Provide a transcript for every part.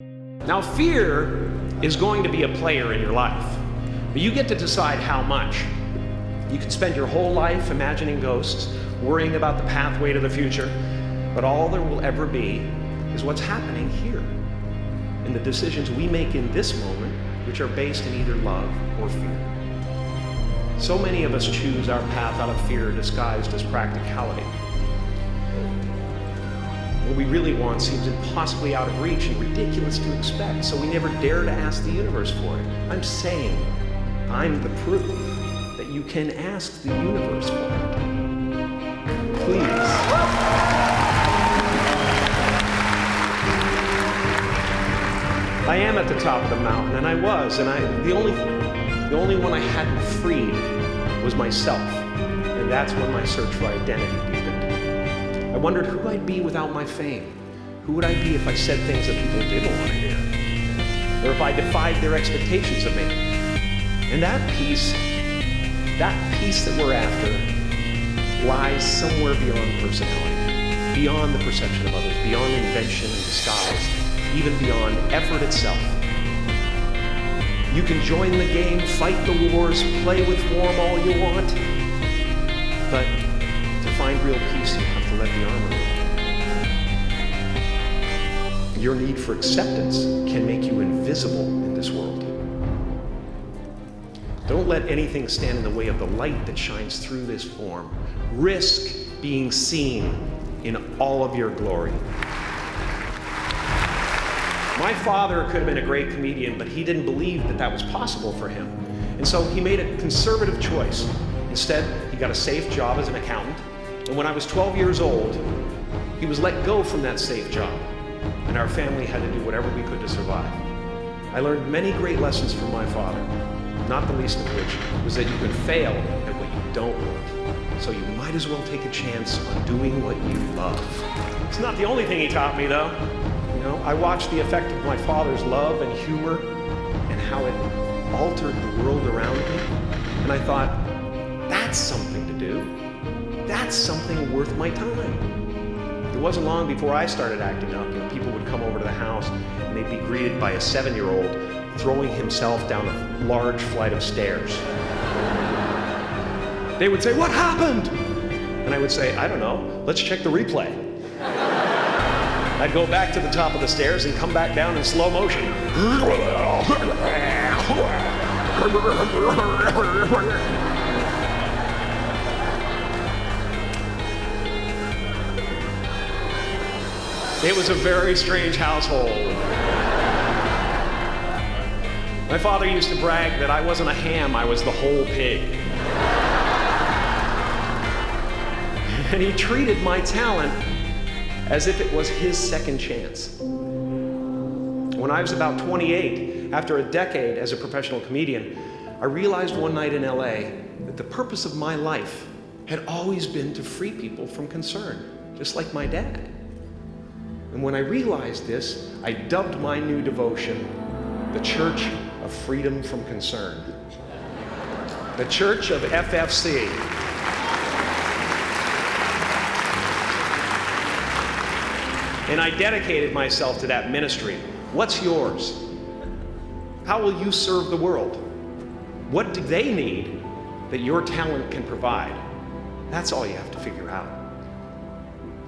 Now, fear is going to be a player in your life, but you get to decide how much. You can spend your whole life imagining ghosts, worrying about the pathway to the future, but all there will ever be is what's happening here, and the decisions we make in this moment, which are based in either love or fear. So many of us choose our path out of fear disguised as practicality. What we really want seems impossibly out of reach and ridiculous to expect, so we never dare to ask the universe for it. I'm saying, I'm the proof that you can ask the universe for it. Please. I am at the top of the mountain, and I was, the only one I hadn't freed was myself, and that's when my search for identity deepened. I wondered who I'd be without my fame. Who would I be if I said things that people didn't want to hear? Or if I defied their expectations of me? And that peace that we're after lies somewhere beyond personality, beyond the perception of others, beyond invention and disguise, even beyond effort itself. You can join the game, fight the wars, play with warm all you want, but to find real peace, you have to let the armor go. Your need for acceptance can make you invisible in this world. Don't let anything stand in the way of the light that shines through this form. Risk being seen in all of your glory. My father could have been a great comedian, but he didn't believe that that was possible for him. And so he made a conservative choice. Instead, he got a safe job as an accountant. And when I was 12 years old, he was let go from that safe job. And our family had to do whatever we could to survive. I learned many great lessons from my father, not the least of which was that you can fail at what you don't want. So you might as well take a chance on doing what you love. It's not the only thing he taught me, though. You know, I watched the effect of my father's love and humor and how it altered the world around me. And I thought, that's something to do. That's something worth my time. It wasn't long before I started acting up. You know, people would come over to the house and they'd be greeted by a 7-year-old throwing himself down a large flight of stairs. They would say, "What happened?" And I would say, "I don't know, let's check the replay." I'd go back to the top of the stairs and come back down in slow motion. It was a very strange household. My father used to brag that I wasn't a ham, I was the whole pig. And he treated my talent as if it was his second chance. When I was about 28, after a decade as a professional comedian, I realized one night in LA that the purpose of my life had always been to free people from concern, just like my dad. And when I realized this, I dubbed my new devotion the Church of Freedom from Concern. The Church of FFC. And I dedicated myself to that ministry. What's yours? How will you serve the world? What do they need that your talent can provide? That's all you have to figure out.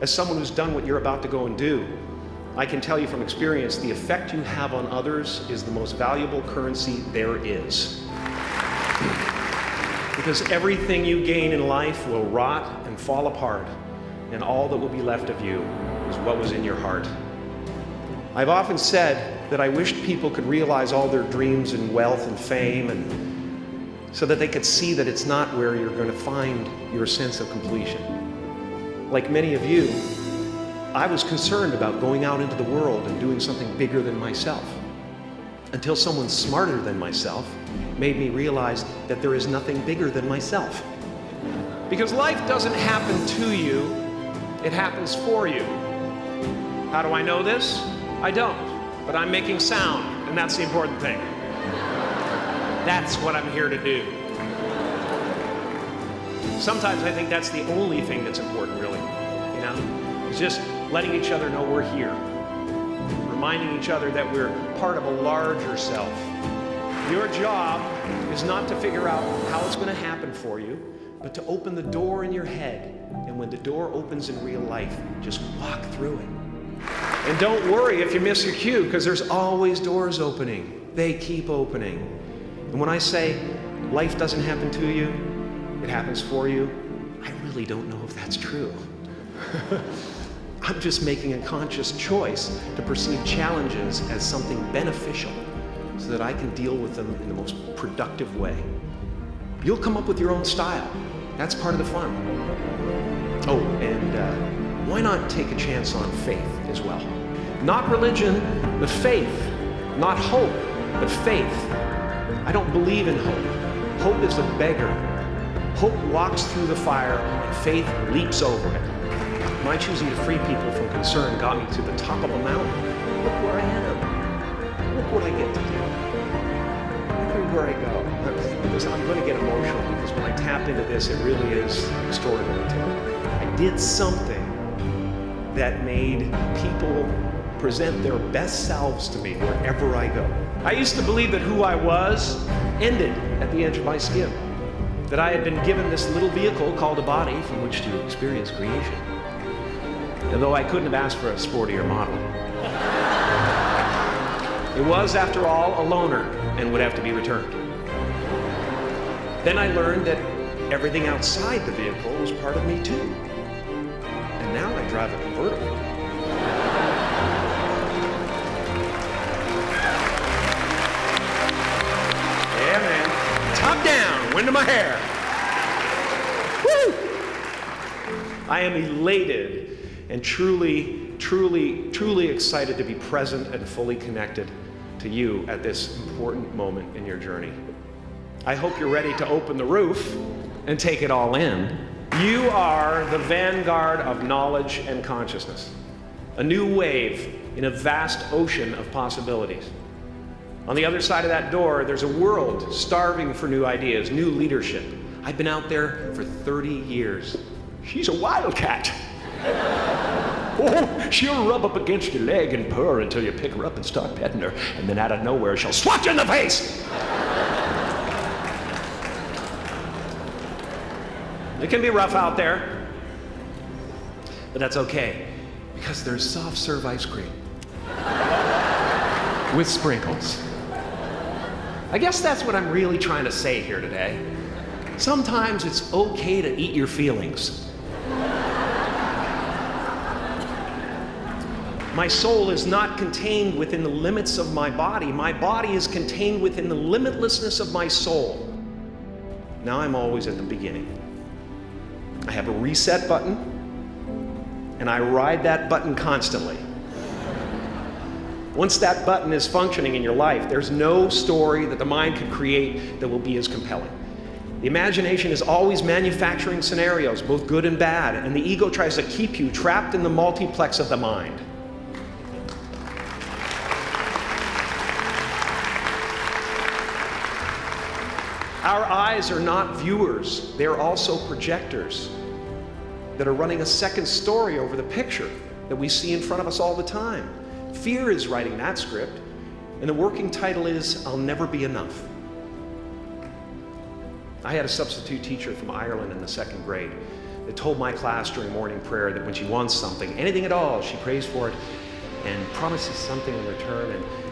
As someone who's done what you're about to go and do, I can tell you from experience, the effect you have on others is the most valuable currency there is. Because everything you gain in life will rot and fall apart, and all that will be left of you is what was in your heart. I've often said that I wished people could realize all their dreams and wealth and fame, and so that they could see that it's not where you're going to find your sense of completion. Like many of you, I was concerned about going out into the world and doing something bigger than myself, until someone smarter than myself made me realize that there is nothing bigger than myself. Because life doesn't happen to you, it happens for you. How do I know this? I don't, but I'm making sound, and that's the important thing. That's what I'm here to do. Sometimes I think that's the only thing that's important, really, you know? It's just letting each other know we're here. reminding each other that we're part of a larger self. Your job is not to figure out how it's going to happen for you, but to open the door in your head. And when the door opens in real life, just walk through it. And don't worry if you miss your cue, because there's always doors opening. They keep opening. And when I say life doesn't happen to you, it happens for you, I really don't know if that's true. I'm just making a conscious choice to perceive challenges as something beneficial so that I can deal with them in the most productive way. You'll come up with your own style. That's part of the fun. Oh, and why not take a chance on faith as well? Not religion, but faith. Not hope, but faith. I don't believe in hope. Hope is a beggar. Hope walks through the fire, and faith leaps over it. My choosing to free people from concern got me to the top of a mountain. Look where I am. Look what I get to do. Everywhere I go. I'm going to get emotional because when I tap into this, it really is extraordinary to me. I did something that made people present their best selves to me wherever I go. I used to believe that who I was ended at the edge of my skin. That I had been given this little vehicle called a body from which to experience creation. And though I couldn't have asked for a sportier model. It was, after all, a loaner and would have to be returned. Then I learned that everything outside the vehicle was part of me too. And now I drive a convertible. Yeah, man. Top down, wind of my hair. Woo! I am elated and truly excited to be present and fully connected to you at this important moment in your journey. I hope you're ready to open the roof and take it all in. You are the vanguard of knowledge and consciousness, a new wave in a vast ocean of possibilities. On the other side of that door, there's a world starving for new ideas, new leadership. I've been out there for 30 years. She's a wildcat. Oh, she'll rub up against your leg and purr until you pick her up and start petting her, and then out of nowhere, she'll swat you in the face. It can be rough out there, but that's okay, because there's soft serve ice cream with sprinkles. I guess that's what I'm really trying to say here today. Sometimes it's okay to eat your feelings. My soul is not contained within the limits of my body. My body is contained within the limitlessness of my soul. Now I'm always at the beginning. I have a reset button, and I ride that button constantly. Once that button is functioning in your life, there's no story that the mind can create that will be as compelling. The imagination is always manufacturing scenarios, both good and bad, and the ego tries to keep you trapped in the multiplex of the mind. Our eyes are not viewers, they're also projectors that are running a second story over the picture that we see in front of us all the time. Fear is writing that script, and the working title is, I'll Never Be Enough. I had a substitute teacher from Ireland in the 2nd grade that told my class during morning prayer that when she wants something, anything at all, she prays for it and promises something in return,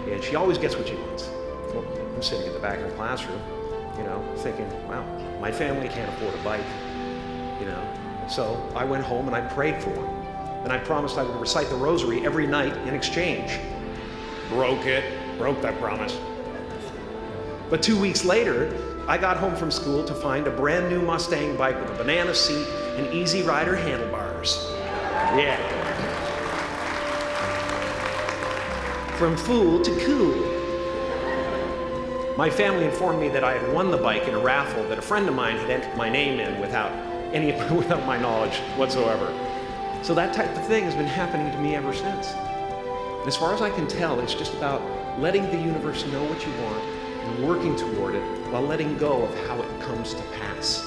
and she always gets what she wants. Well, I'm sitting at the back of the classroom, thinking, wow, my family can't afford a bike, So I went home and I prayed for her. And I promised I would recite the rosary every night in exchange. Broke that promise. But 2 weeks later, I got home from school to find a brand new Mustang bike with a banana seat and Easy Rider handlebars. Yeah. From fool to cool. My family informed me that I had won the bike in a raffle that a friend of mine had entered my name in without my knowledge whatsoever. So that type of thing has been happening to me ever since. And as far as I can tell, it's just about letting the universe know what you want and working toward it while letting go of how it comes to pass.